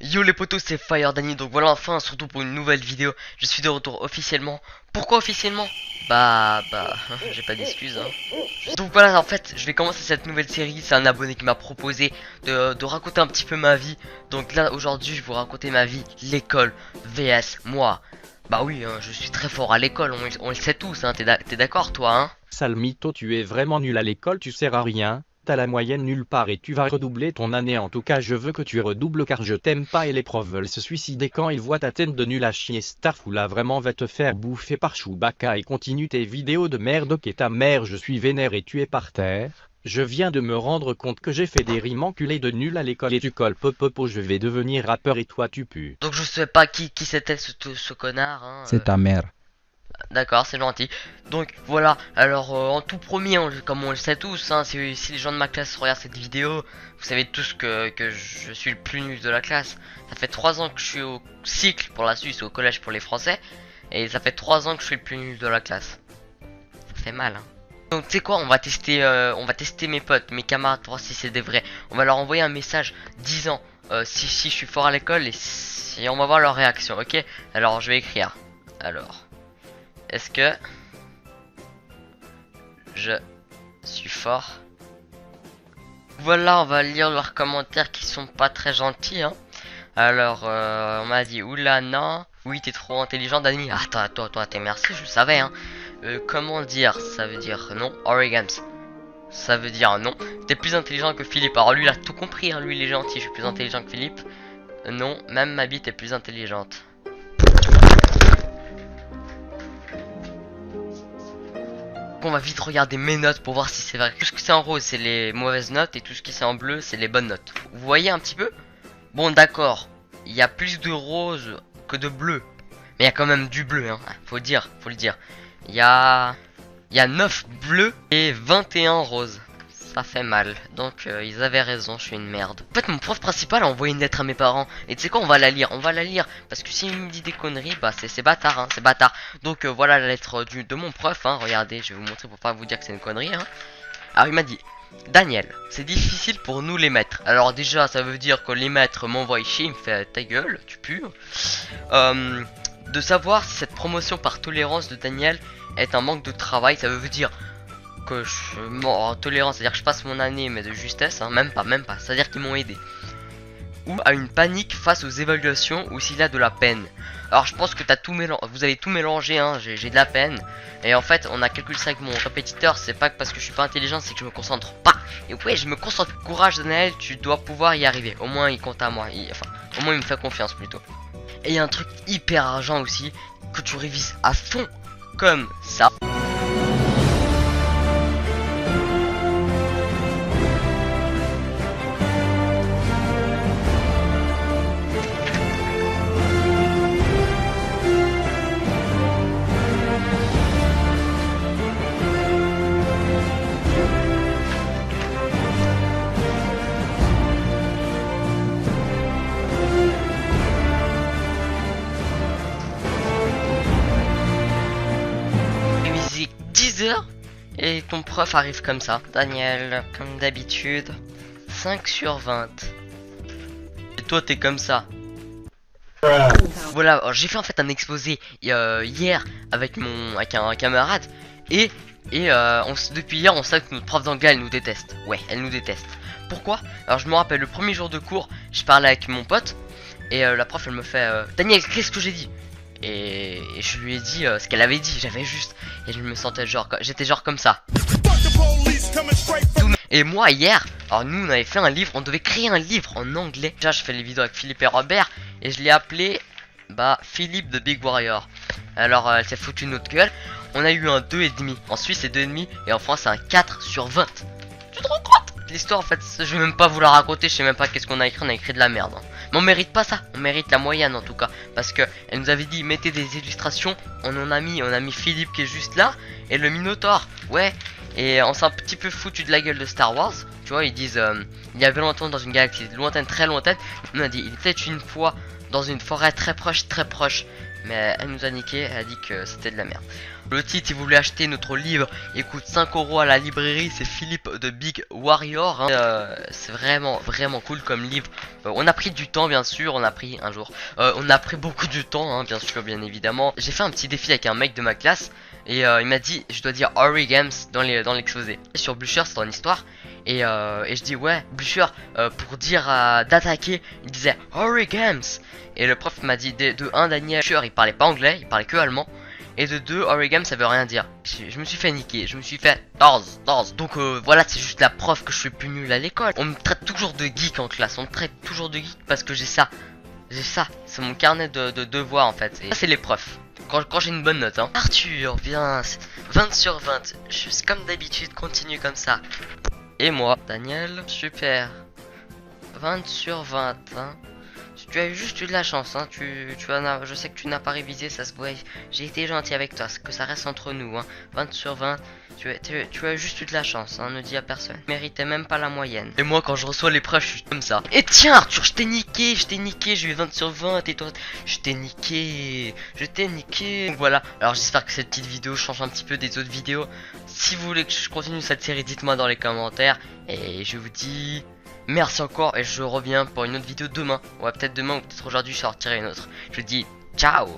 Yo les potos, c'est Fire Danny, donc voilà enfin surtout pour une nouvelle vidéo. Je suis de retour officiellement. Pourquoi officiellement? Bah j'ai pas d'excuses hein. Donc voilà, en fait je vais commencer cette nouvelle série. C'est un abonné qui m'a proposé de raconter un petit peu ma vie. Donc là aujourd'hui je vais vous raconter ma vie, l'école vs moi. Bah oui hein, je suis très fort à l'école, on le sait tous hein. T'es d'accord toi hein? Sale mytho, tu es vraiment nul à l'école, tu sers à rien. T'as la moyenne nulle part et tu vas redoubler ton année. En tout cas je veux que tu redoubles car je t'aime pas et les profs veulent se suicider quand ils voient ta tête de nul à chier. Starfoula vraiment va te faire bouffer par Chewbacca et continue tes vidéos de merde. Ok ta mère, je suis vénère et tu es par terre. Je viens de me rendre compte que j'ai fait des rimes enculées de nul à l'école et tu colles popopo, je vais devenir rappeur et toi tu pues. Donc je sais pas qui c'était ce connard hein. C'est ta mère. D'accord, c'est gentil. Donc voilà, alors en tout premier, comme on le sait tous, hein, si les gens de ma classe regardent cette vidéo, vous savez tous que je suis le plus nul de la classe. Ça fait 3 ans que je suis au cycle pour la Suisse, au collège pour les Français, et ça fait 3 ans que je suis le plus nul de la classe. Ça fait mal, hein. Donc tu sais quoi, on va tester mes potes, mes camarades, pour voir si c'est des vrais. On va leur envoyer un message disant si je suis fort à l'école et on va voir leur réaction, ok? Alors je vais écrire. Alors... Est-ce que je suis fort? Voilà, on va lire leurs commentaires qui sont pas très gentils hein. Alors on m'a dit oula non, oui t'es trop intelligent Dani. Attends, toi t'es merci, je le savais hein. Comment dire? Ça veut dire non. Origams, ça veut dire non. T'es plus intelligent que Philippe. Alors lui il a tout compris hein. Lui il est gentil, je suis plus intelligent que Philippe. Non, même ma bite est plus intelligente. On va vite regarder mes notes pour voir si c'est vrai. Tout ce que c'est en rose c'est les mauvaises notes et tout ce qui c'est en bleu c'est les bonnes notes. Vous voyez un petit peu? Bon d'accord, il y a plus de rose que de bleu, mais il y a quand même du bleu hein. Faut le dire. Il y a 9 bleus et 21 roses. Ça fait mal, donc ils avaient raison, je suis une merde. En fait mon prof principal a envoyé une lettre à mes parents. Et tu sais quoi, on va la lire, parce que s'il me dit des conneries, bah c'est bâtard hein, c'est bâtard. Donc voilà la lettre de mon prof hein. Regardez, je vais vous montrer pour pas vous dire que c'est une connerie hein. Alors il m'a dit: Daniel, c'est difficile pour nous les maîtres. Alors déjà ça veut dire que les maîtres m'envoient chier, il me fait ta gueule, tu pues. De savoir si cette promotion par tolérance de Daniel est un manque de travail, ça veut dire que en tolérance, c'est-à-dire que je passe mon année mais de justesse, hein, même pas, c'est-à-dire qu'ils m'ont aidé. Ou à une panique face aux évaluations ou s'il a de la peine. Alors je pense que vous avez tout mélangé, hein, j'ai de la peine. Et en fait on a calculé ça avec mon répétiteur, c'est pas parce que je suis pas intelligent, c'est que je me concentre pas. Et ouais, je me concentre. Courage Daniel, tu dois pouvoir y arriver. Au moins il compte à moi, enfin au moins il me fait confiance plutôt. Et il y a un truc hyper argent aussi, que tu révises à fond, comme ça. Réviser 10 heures et ton prof arrive comme ça. Daniel, comme d'habitude, 5 sur 20. Et toi t'es comme ça. Voilà, j'ai fait en fait un exposé hier avec un camarade et depuis hier on sait que notre prof d'anglais elle nous déteste. Ouais, elle nous déteste. Pourquoi? Alors je me rappelle le premier jour de cours, je parlais avec mon pote et la prof elle me fait Daniel, qu'est-ce que j'ai dit? Et je lui ai dit ce qu'elle avait dit, j'avais juste. Et je me sentais genre, j'étais genre comme ça. Et moi hier, alors nous on avait fait un livre, on devait créer un livre en anglais. Déjà je fais les vidéos avec Philippe et Robert et je l'ai appelé Philippe de Big Warrior. Alors elle s'est foutue notre gueule. On a eu un 2,5. En Suisse c'est 2,5 et en France c'est un 4 sur 20. Tu te rends compte? L'histoire en fait, je vais même pas vous la raconter, je sais même pas qu'est-ce qu'on a écrit, on a écrit de la merde. Hein. Mais on mérite pas ça, on mérite la moyenne en tout cas. Parce que elle nous avait dit mettez des illustrations, on a mis Philippe qui est juste là, et le Minotaure, ouais. Et on s'est un petit peu foutu de la gueule de Star Wars. Tu vois, ils disent il y avait longtemps dans une galaxie lointaine, très lointaine. On a dit il était une fois dans une forêt très proche, Mais elle nous a niqué, elle a dit que c'était de la merde. Le titre, si vous voulez acheter notre livre, il coûte 5 € à la librairie. C'est Philippe de Big Warrior. Hein. C'est vraiment cool comme livre. On a pris du temps, bien sûr. On a pris un jour. On a pris beaucoup de temps, hein, bien sûr, bien évidemment. J'ai fait un petit défi avec un mec de ma classe. Et il m'a dit, je dois dire Horry Games dans l'exposé. Sur Blucher, c'est en histoire. Et je dis, ouais, Blucher, pour dire d'attaquer, il disait Horry Games. Et le prof m'a dit, de 1, Daniel Blucher, il parlait pas anglais, il parlait que allemand. Et de 2, Horry Games, ça veut rien dire. Je me suis fait niquer, je me suis fait 14. Donc voilà, c'est juste la preuve que je suis plus nul à l'école. On me traite toujours de geek en classe, on me traite toujours de geek parce que j'ai ça. C'est mon carnet de devoirs en fait. Et ça, c'est les preuves. Quand j'ai une bonne note, hein. Arthur, bien, 20 sur 20. Juste comme d'habitude, continue comme ça. Et moi, Daniel, super. 20 sur 20, hein. Tu as juste eu de la chance, hein. Je sais que tu n'as pas révisé, ça se voit. J'ai été gentil avec toi, que ça reste entre nous, hein. 20 sur 20. Tu as juste eu de la chance, hein, ne dis à personne. Tu méritais même pas la moyenne. Et moi, quand je reçois l'épreuve, je suis comme ça. Et tiens, Arthur, je t'ai niqué, j'ai eu 20 sur 20, et toi, je t'ai niqué. Donc voilà, alors j'espère que cette petite vidéo change un petit peu des autres vidéos. Si vous voulez que je continue cette série, dites-moi dans les commentaires. Et je vous dis merci encore, et je reviens pour une autre vidéo demain. Ouais, peut-être demain, ou peut-être aujourd'hui, je sortirai une autre. Je vous dis ciao.